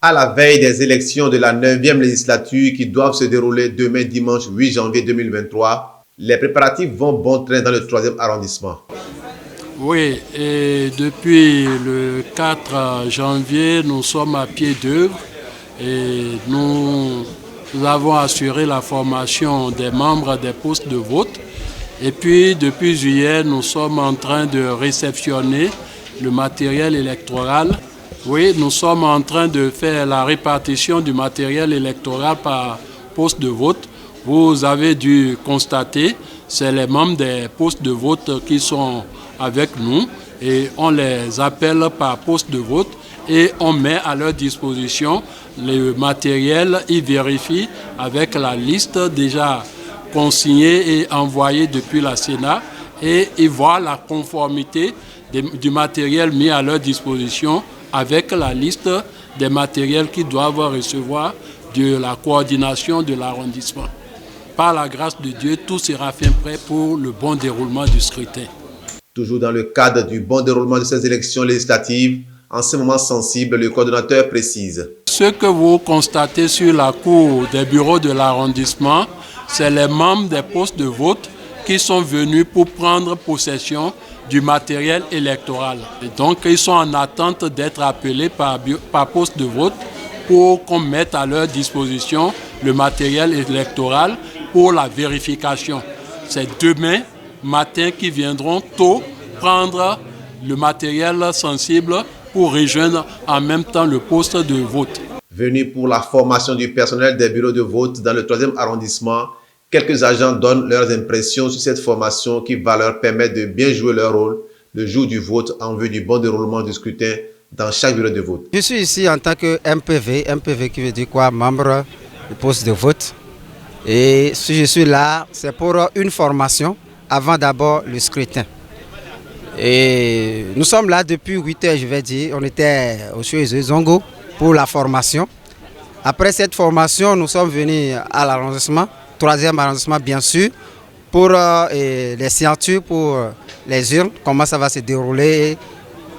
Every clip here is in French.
À la veille des élections de la 9e législature qui doivent se dérouler demain dimanche 8 janvier 2023, les préparatifs vont bon train dans le 3e arrondissement. Oui, et depuis le 4 janvier, nous sommes à pied d'œuvre et nous avons assuré la formation des membres des postes de vote. Et puis, depuis juillet, nous sommes en train de réceptionner le matériel électoral. Oui, nous sommes en train de faire la répartition du matériel électoral par poste de vote. Vous avez dû constater, c'est les membres des postes de vote qui sont avec nous et on les appelle par poste de vote et on met à leur disposition le matériel. Ils vérifient avec la liste déjà consignée et envoyée depuis la Sénat et ils voient la conformité du matériel mis à leur disposition avec la liste des matériels qu'ils doivent recevoir de la coordination de l'arrondissement. Par la grâce de Dieu, tout sera fait prêt pour le bon déroulement du scrutin. Toujours dans le cadre du bon déroulement de ces élections législatives, en ce moment sensible, le coordonnateur précise. Ce que vous constatez sur la cour des bureaux de l'arrondissement, c'est les membres des postes de vote qui sont venus pour prendre possession du matériel électoral. Et donc, ils sont en attente d'être appelés par poste de vote pour qu'on mette à leur disposition le matériel électoral pour la vérification. C'est demain matin qu'ils viendront tôt prendre le matériel sensible pour rejoindre en même temps le poste de vote. Venus pour la formation du personnel des bureaux de vote dans le 3e arrondissement, quelques agents donnent leurs impressions sur cette formation qui va leur permettre de bien jouer leur rôle le jour du vote en vue du bon déroulement du scrutin dans chaque bureau de vote. Je suis ici en tant que MPV qui veut dire quoi, membre du poste de vote. Et si je suis là, c'est pour une formation avant d'abord le scrutin. Et nous sommes là depuis 8 heures, je vais dire. On était au CHU Zongo pour la formation. Après cette formation, nous sommes venus à l'arrondissement, 3e arrondissement bien sûr, pour les signatures, pour les urnes, comment ça va se dérouler,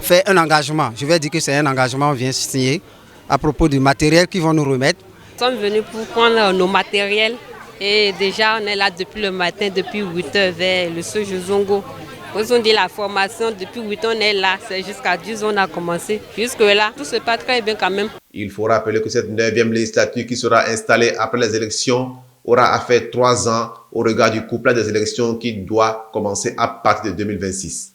faire un engagement. Je vais dire que c'est un engagement, on vient signer à propos du matériel qu'ils vont nous remettre. Nous sommes venus pour prendre nos matériels et déjà on est là depuis le matin, depuis 8 heures vers le CHU Zongo. Ils ont dit la formation, depuis 8 ans on est là, c'est jusqu'à 10 ans on a commencé. Jusque-là, tout se passe très bien quand même. Il faut rappeler que cette 9e législature qui sera installée après les élections aura à faire 3 ans au regard du couplage des élections qui doit commencer à partir de 2026.